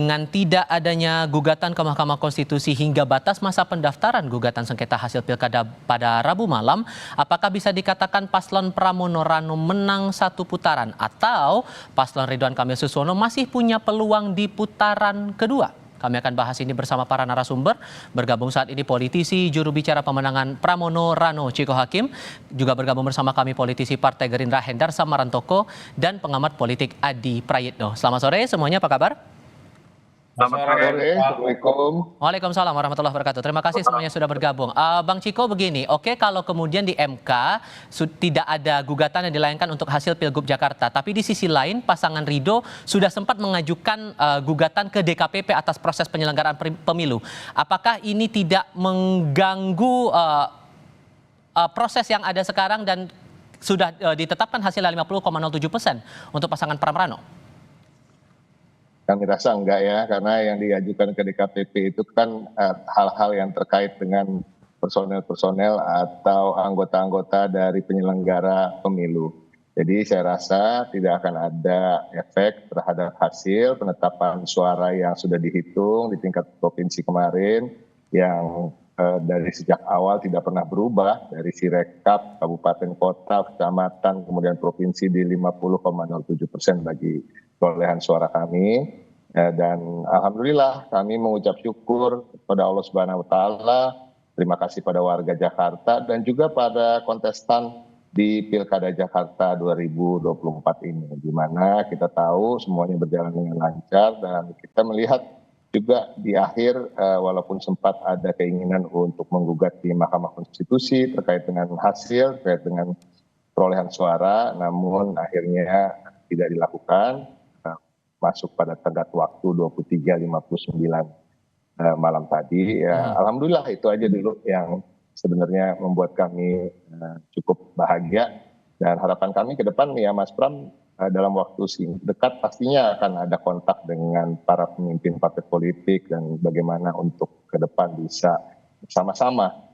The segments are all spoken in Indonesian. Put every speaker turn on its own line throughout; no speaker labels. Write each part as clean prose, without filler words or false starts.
Dengan tidak adanya gugatan ke Mahkamah Konstitusi hingga batas masa pendaftaran gugatan sengketa hasil pilkada pada Rabu malam, apakah bisa dikatakan paslon Pramono Rano menang satu putaran atau paslon Ridwan Kamil Suswono masih punya peluang di putaran kedua? Kami akan bahas ini bersama para narasumber. Bergabung saat ini politisi juru bicara pemenangan Pramono Rano Ciko Hakim, juga bergabung bersama kami politisi Partai Gerindra Hendar Samarantoko dan pengamat politik Adi Prayitno. Selamat sore semuanya, apa kabar?
Selamat sore, Assalamualaikum.
Waalaikumsalam warahmatullahi wabarakatuh. Terima kasih semuanya sudah bergabung. Bang Ciko, begini, oke kalau kemudian di MK tidak ada gugatan yang dilayangkan untuk hasil Pilgub Jakarta, tapi di sisi lain pasangan Ridho sudah sempat mengajukan gugatan ke DKPP atas proses penyelenggaraan pemilu. Apakah ini tidak mengganggu proses yang ada sekarang dan sudah ditetapkan hasilnya 50,07% untuk pasangan Pram-Rano?
Kami rasa enggak ya, karena yang diajukan ke DKPP itu kan hal-hal yang terkait dengan personel-personel atau anggota-anggota dari penyelenggara pemilu. Jadi saya rasa tidak akan ada efek terhadap hasil penetapan suara yang sudah dihitung di tingkat provinsi kemarin, yang dari sejak awal tidak pernah berubah, dari Sirekap, kabupaten kota, kecamatan, kemudian provinsi di 50,07% bagi perolehan suara kami. Dan alhamdulillah kami mengucap syukur kepada Allah Subhanahu wa taala, terima kasih pada warga Jakarta dan juga pada kontestan di Pilkada Jakarta 2024 ini, di mana kita tahu semuanya berjalan dengan lancar dan kita melihat juga di akhir walaupun sempat ada keinginan untuk menggugat di Mahkamah Konstitusi terkait dengan hasil, terkait dengan perolehan suara, namun akhirnya tidak dilakukan, masuk pada tenggat waktu 23.59 malam tadi. Ya, alhamdulillah itu aja dulu yang sebenarnya membuat kami cukup bahagia, dan harapan kami ke depan ya Mas Pram, dalam waktu dekat pastinya akan ada kontak dengan para pemimpin partai politik dan bagaimana untuk ke depan bisa bersama-sama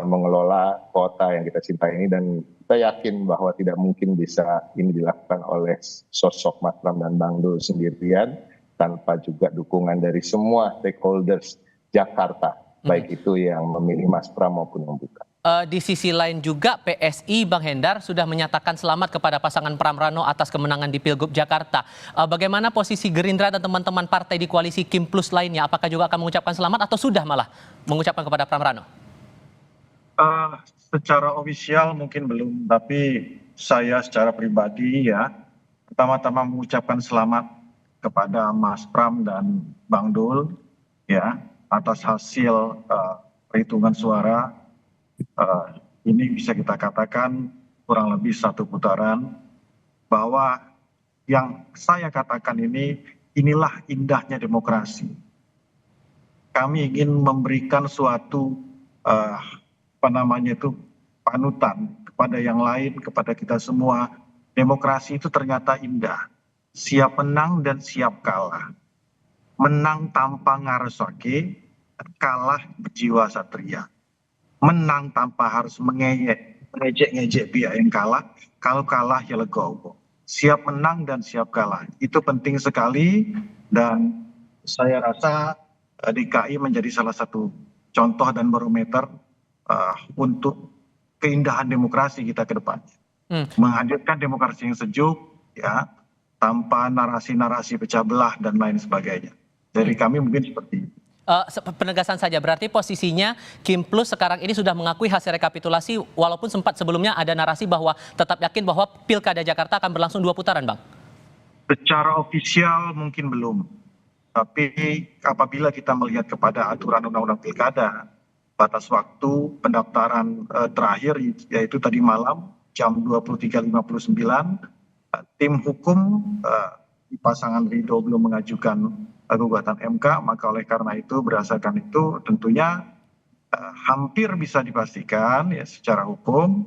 mengelola kota yang kita cintai ini, dan kita yakin bahwa tidak mungkin bisa ini dilakukan oleh sosok Mas Pram dan Bang Dul sendirian tanpa juga dukungan dari semua stakeholders Jakarta, baik itu yang memilih Mas Pram maupun yang bukan.
Di sisi lain juga PSI Bang Hendar sudah menyatakan selamat kepada pasangan Pram-Rano atas kemenangan di Pilgub Jakarta. Bagaimana posisi Gerindra dan teman-teman partai di koalisi Kim Plus lainnya? Apakah juga akan mengucapkan selamat atau sudah malah mengucapkan kepada Pram-Rano?
Secara ofisial mungkin belum, tapi saya secara pribadi ya pertama-tama mengucapkan selamat kepada Mas Pram dan Bang Dul ya atas hasil perhitungan suara. Ini bisa kita katakan kurang lebih satu putaran, bahwa yang saya katakan inilah indahnya demokrasi. Kami ingin memberikan suatu panutan kepada yang lain, kepada kita semua. Demokrasi itu ternyata indah, siap menang dan siap kalah, menang tanpa ngaresake, kalah berjiwa satria, menang tanpa harus mengejek-ngejek pihak yang kalah, kalau kalah ya legowo, siap menang dan siap kalah, itu penting sekali. Dan saya rasa DKI menjadi salah satu contoh dan barometer untuk keindahan demokrasi kita ke depan. Menghadirkan demokrasi yang sejuk ya, tanpa narasi-narasi pecah belah dan lain sebagainya. Dari kami mungkin seperti itu.
Penegasan saja, berarti posisinya Kim Plus sekarang ini sudah mengakui hasil rekapitulasi, walaupun sempat sebelumnya ada narasi bahwa tetap yakin bahwa Pilkada Jakarta akan berlangsung 2 putaran, Bang? Secara
ofisial mungkin belum, tapi apabila kita melihat kepada aturan undang-undang pilkada, batas waktu pendaftaran terakhir yaitu tadi malam jam 23.59, tim hukum di pasangan Ridho belum mengajukan gugatan MK, maka oleh karena itu berdasarkan itu tentunya hampir bisa dipastikan ya secara hukum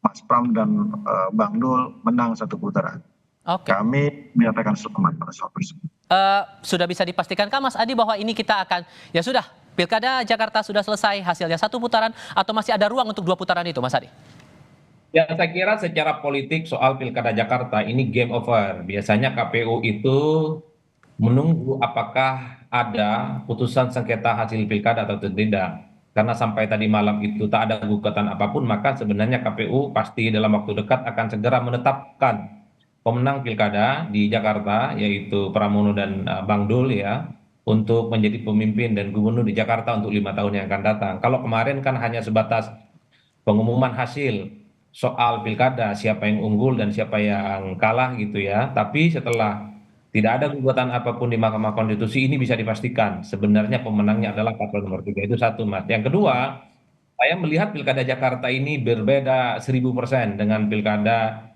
Mas Pram dan Bang Dul menang satu putaran. Kami menyatakan selamat pada saat tersebut.
Sudah bisa dipastikan Mas Adi bahwa ini kita akan ya sudah Pilkada Jakarta sudah selesai, hasilnya 1 putaran, atau masih ada ruang untuk 2 putaran itu, Mas Adi?
Ya, saya kira secara politik soal Pilkada Jakarta ini game over. Biasanya KPU itu menunggu apakah ada putusan sengketa hasil pilkada atau tidak. Karena sampai tadi malam itu tak ada gugatan apapun, maka sebenarnya KPU pasti dalam waktu dekat akan segera menetapkan pemenang pilkada di Jakarta, yaitu Pramono dan Bang Dul ya, untuk menjadi pemimpin dan gubernur di Jakarta untuk 5 tahun yang akan datang. Kalau kemarin kan hanya sebatas pengumuman hasil soal pilkada, siapa yang unggul dan siapa yang kalah gitu ya. Tapi setelah tidak ada gugatan apapun di Mahkamah Konstitusi, ini bisa dipastikan sebenarnya pemenangnya adalah paslon nomor 3. Itu satu, Mas. Yang kedua, saya melihat pilkada Jakarta ini berbeda 1000% dengan pilkada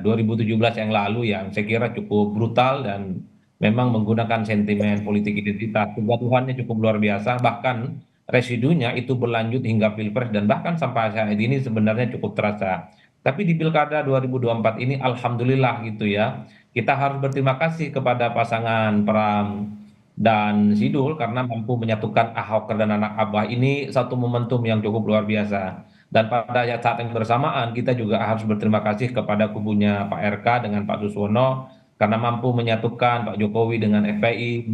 2017 yang lalu yang saya kira cukup brutal dan memang menggunakan sentimen politik identitas. Kegaduhannya cukup luar biasa, bahkan residunya itu berlanjut hingga pilpres dan bahkan sampai saat ini sebenarnya cukup terasa. Tapi di pilkada 2024 ini alhamdulillah gitu ya, kita harus berterima kasih kepada pasangan Pram dan Sidul karena mampu menyatukan Ahok dan anak Abah ini satu momentum yang cukup luar biasa. Dan pada saat yang bersamaan kita juga harus berterima kasih kepada kubunya Pak RK dengan Pak Suswono karena mampu menyatukan Pak Jokowi dengan FPI,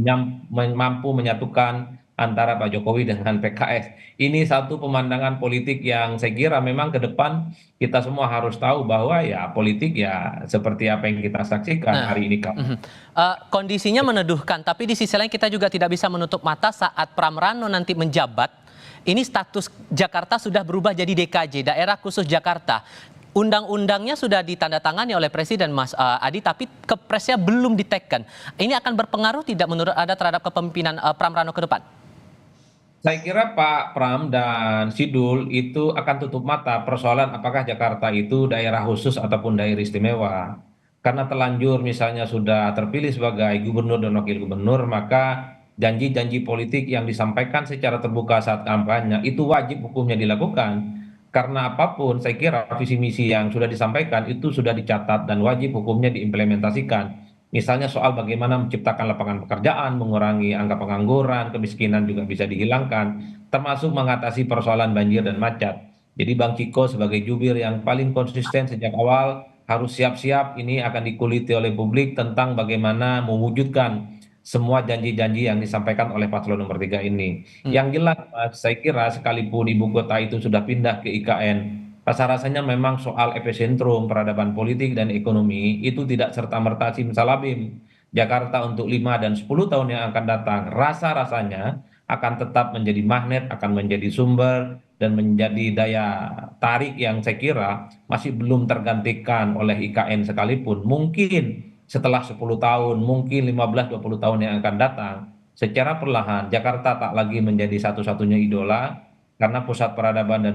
mampu menyatukan antara Pak Jokowi dengan PKS. Ini satu pemandangan politik yang saya kira memang ke depan kita semua harus tahu bahwa ya politik ya seperti apa yang kita saksikan
Nah,
hari ini.
mhm. Kondisinya meneduhkan, tapi di sisi lain kita juga tidak bisa menutup mata saat Pramrano nanti menjabat. Ini status Jakarta sudah berubah jadi DKJ, Daerah Khusus Jakarta. Undang-undangnya sudah ditandatangani oleh Presiden Mas Adi, tapi kepresnya belum diteken. Ini akan berpengaruh tidak menurut Anda terhadap kepemimpinan Pramrano ke depan?
Saya kira Pak Pram dan Sidul itu akan tutup mata persoalan apakah Jakarta itu daerah khusus ataupun daerah istimewa. Karena telanjur misalnya sudah terpilih sebagai gubernur dan wakil gubernur, maka janji-janji politik yang disampaikan secara terbuka saat kampanye itu wajib hukumnya dilakukan. Karena apapun saya kira visi misi yang sudah disampaikan itu sudah dicatat dan wajib hukumnya diimplementasikan. Misalnya soal bagaimana menciptakan lapangan pekerjaan, mengurangi angka pengangguran, kemiskinan juga bisa dihilangkan, termasuk mengatasi persoalan banjir dan macet. Jadi Bang Ciko sebagai jubir yang paling konsisten sejak awal harus siap-siap ini akan dikuliti oleh publik tentang bagaimana mewujudkan semua janji-janji yang disampaikan oleh paslon nomor 3 ini.
Hmm.
Yang jelas, Mas, saya kira sekalipun ibu kota itu sudah pindah ke IKN, rasa-rasanya memang soal epicentrum peradaban politik dan ekonomi itu tidak serta-merta simsalabim. Jakarta untuk 5 dan 10 tahun yang akan datang, rasa-rasanya akan tetap menjadi magnet, akan menjadi sumber, dan menjadi daya tarik yang saya kira masih belum tergantikan oleh IKN sekalipun. Mungkin setelah 10 tahun, mungkin 15-20 tahun yang akan datang, secara perlahan Jakarta tak lagi menjadi satu-satunya idola, karena pusat peradaban dan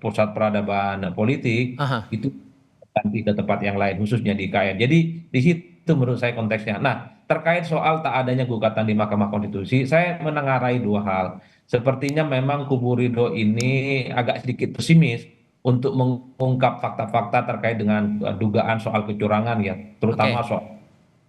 pusat peradaban politik
Aha.
itu ganti ke tempat yang lain khususnya di IKN. Jadi di situ menurut saya konteksnya. Nah, terkait soal tak adanya gugatan di Mahkamah Konstitusi, saya menengarai dua hal. Sepertinya memang kubu Ridho ini agak sedikit pesimis untuk mengungkap fakta-fakta terkait dengan dugaan soal kecurangan ya, terutama
Oke.
soal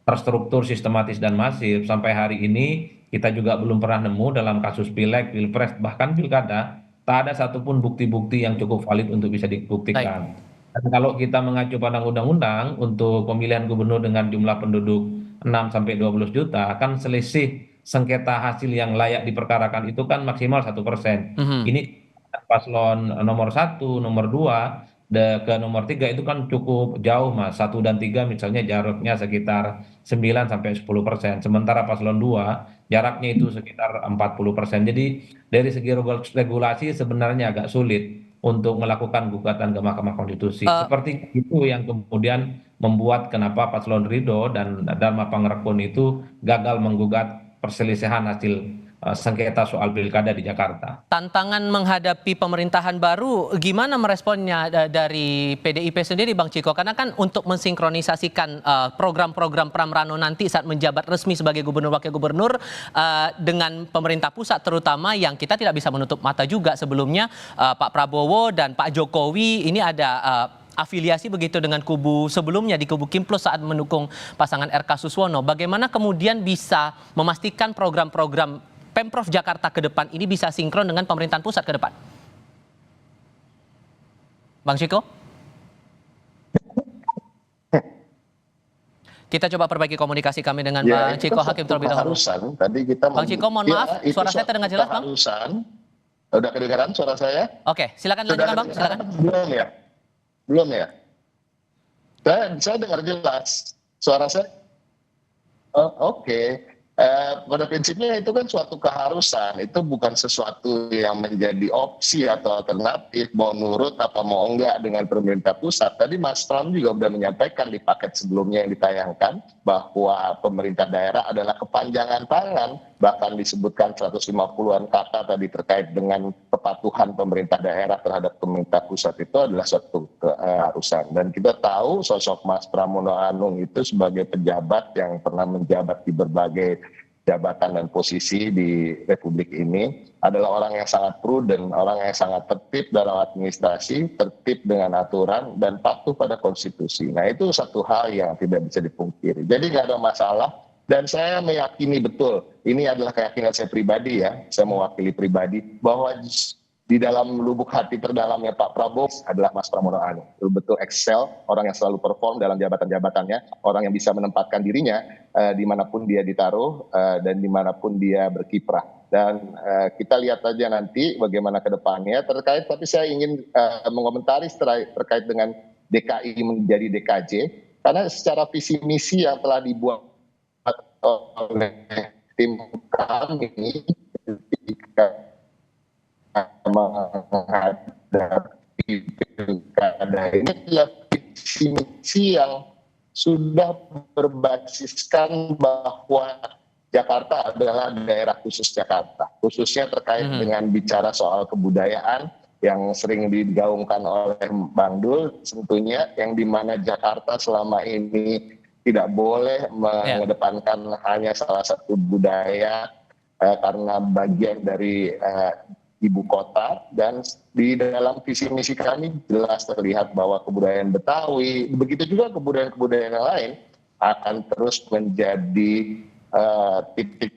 terstruktur, sistematis dan masif. Sampai hari ini kita juga belum pernah nemu dalam kasus pileg, pilpres, bahkan pilkada, tak ada satupun bukti-bukti yang cukup valid untuk bisa
Baik.
dibuktikan. Dan kalau kita mengacu pada undang-undang untuk pemilihan gubernur dengan jumlah penduduk 6 sampai 12 juta, kan selisih sengketa hasil yang layak diperkarakan itu kan maksimal 1%.
Mhm.
Ini paslon nomor 1, nomor 2, ke nomor 3 itu kan cukup jauh, Mas. 1 dan 3 misalnya jaraknya sekitar 9 sampai 10%. Sementara paslon 2 jaraknya itu sekitar 40%. Jadi dari segi regulasi sebenarnya agak sulit untuk melakukan gugatan ke Mahkamah Konstitusi.
Eh,
Seperti itu yang kemudian membuat kenapa paslon Ridho dan Dharma Pangrekun itu gagal menggugat perselisihan hasil sengketa soal pilkada di Jakarta.
Tantangan menghadapi pemerintahan baru, gimana meresponnya dari PDIP sendiri, Bang Ciko? Karena kan untuk mensinkronisasikan program-program Pramrano nanti saat menjabat resmi sebagai gubernur wakil gubernur dengan pemerintah pusat, terutama yang kita tidak bisa menutup mata juga sebelumnya Pak Prabowo dan Pak Jokowi ini ada afiliasi begitu dengan kubu sebelumnya di kubu Kim Plus saat mendukung pasangan RK Suswono. Bagaimana kemudian bisa memastikan program-program Pemprov Jakarta ke depan ini bisa sinkron dengan pemerintahan pusat ke depan? Bang Ciko? kita coba perbaiki komunikasi kami dengan
Ya,
Bang
itu
Ciko
kan
Hakim
suatu
terlebih dahulu.
keharusan. Tadi kita
Bang Ciko, mohon maaf,
itu
suara saya
suatu
terdengar jelas, Bang?
keharusan. Udah kedengaran suara saya?
Oke, silakan
Sudah
dilanjutkan, Bang. Silakan.
Belum ya? Belum ya? Saya dengar jelas. Suara saya. Oh, oke. Pada prinsipnya itu kan suatu keharusan, itu bukan sesuatu yang menjadi opsi atau alternatif, mau nurut apa mau enggak dengan pemerintah pusat. Tadi Mas Pram juga sudah menyampaikan di paket sebelumnya yang ditayangkan bahwa pemerintah daerah adalah kepanjangan tangan, bahkan disebutkan 150-an kata tadi terkait dengan kepatuhan pemerintah daerah terhadap pemerintah pusat itu adalah suatu keharusan. Dan kita tahu sosok Mas Pramono Anung itu sebagai pejabat yang pernah menjabat di berbagai jabatan dan posisi di Republik ini adalah orang yang sangat prudent, orang yang sangat tertib dalam administrasi, tertib dengan aturan, dan patuh pada konstitusi. Nah, itu satu hal yang tidak bisa dipungkiri. Jadi nggak ada masalah, dan saya meyakini betul, ini adalah keyakinan saya pribadi ya, saya mewakili pribadi, bahwa di dalam lubuk hati terdalamnya Pak Prabowo adalah Mas Pramono Anung. Betul-betul excel, orang yang selalu perform dalam jabatan-jabatannya, orang yang bisa menempatkan dirinya dimanapun dia ditaruh dan dimanapun dia berkiprah. Dan kita lihat aja nanti bagaimana ke depannya terkait, tapi saya ingin mengomentari terkait dengan DKI menjadi DKJ, karena secara visi misi yang telah dibuat oleh tim kami ketika menghadapi pilkada ini adalah visi misi yang sudah berbasiskan bahwa Jakarta adalah daerah khusus Jakarta, khususnya terkait dengan bicara soal kebudayaan yang sering digaungkan oleh Bang Dul, tentunya yang dimana Jakarta selama ini tidak boleh mengedepankan hanya salah satu budaya karena bagian dari ibu kota, dan di dalam visi misi kami jelas terlihat bahwa kebudayaan Betawi, begitu juga kebudayaan-kebudayaan yang lain akan terus menjadi titik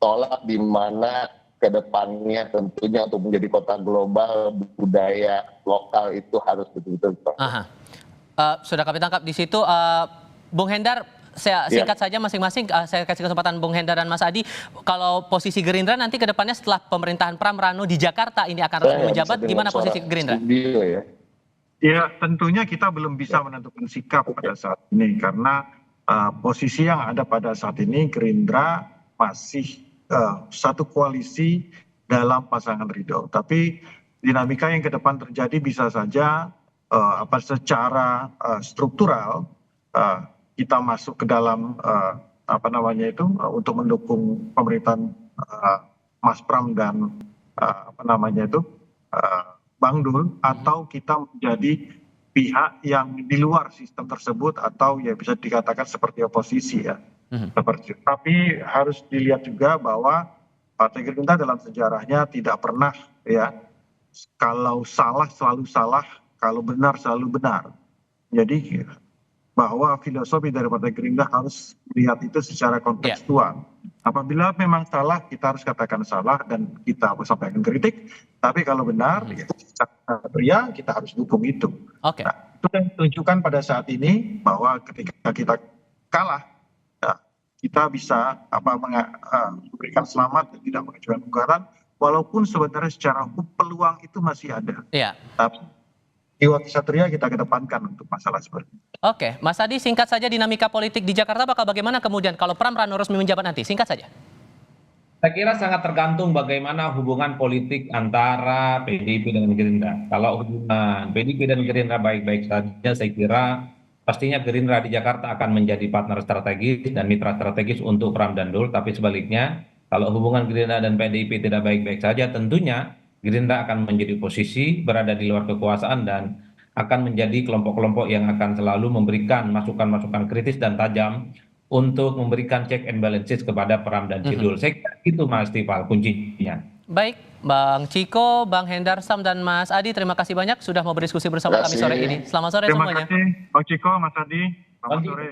tolak di mana kedepannya tentunya untuk menjadi kota global, budaya lokal itu harus betul-betul.
Sudah kami tangkap di situ, Bung Hendar. Saya singkat saja masing-masing, saya kasih kesempatan Bung Hendar dan Mas Adi. Kalau posisi Gerindra nanti ke depannya setelah pemerintahan Pram Rano di Jakarta ini akan resmi menjabat, gimana posisi Gerindra?
Ya, tentunya kita belum bisa menentukan sikap pada saat ini karena posisi yang ada pada saat ini Gerindra masih satu koalisi dalam pasangan Ridho. Tapi dinamika yang ke depan terjadi bisa saja secara struktural kita masuk ke dalam untuk mendukung pemerintahan Mas Pram dan Bang Dul, atau kita menjadi pihak yang di luar sistem tersebut atau ya bisa dikatakan seperti oposisi ya. Tapi harus dilihat juga bahwa Partai Gerindra dalam sejarahnya tidak pernah ya, kalau salah selalu salah, kalau benar selalu benar. Jadi bahwa filosofi dari Partai Gerindra harus melihat itu secara kontekstual. Apabila memang salah, kita harus katakan salah dan kita sampaikan kritik. Tapi kalau benar, ya kita harus dukung itu. Nah, itu yang ditunjukkan pada saat ini bahwa ketika kita kalah, kita bisa memberikan selamat dan tidak mengajukan gugatan, walaupun sebenarnya secara hukum peluang itu masih ada. Tapi jiwa kesatria kita kedepankan untuk masalah seperti itu.
Oke, Mas Adi, singkat saja dinamika politik di Jakarta bakal bagaimana kemudian kalau Pram Rano resmi menjabat nanti? Singkat saja.
Saya kira sangat tergantung bagaimana hubungan politik antara PDIP dengan Gerindra. Kalau hubungan PDIP dan Gerindra baik-baik saja, saya kira pastinya Gerindra di Jakarta akan menjadi partner strategis dan mitra strategis untuk Pram dan Dul. Tapi sebaliknya, kalau hubungan Gerindra dan PDIP tidak baik-baik saja, tentunya Gerindra akan menjadi posisi berada di luar kekuasaan dan akan menjadi kelompok-kelompok yang akan selalu memberikan masukan-masukan kritis dan tajam untuk memberikan check and balances kepada Pram dan Cidul. Saya kira itu Mas Tifal kuncinya.
Baik, Bang Ciko, Bang Hendar Sam, dan Mas Adi, terima kasih banyak sudah mau berdiskusi bersama kami sore ini. Selamat sore semuanya.
Terima kasih Bang Ciko, Mas Adi. Selamat sore.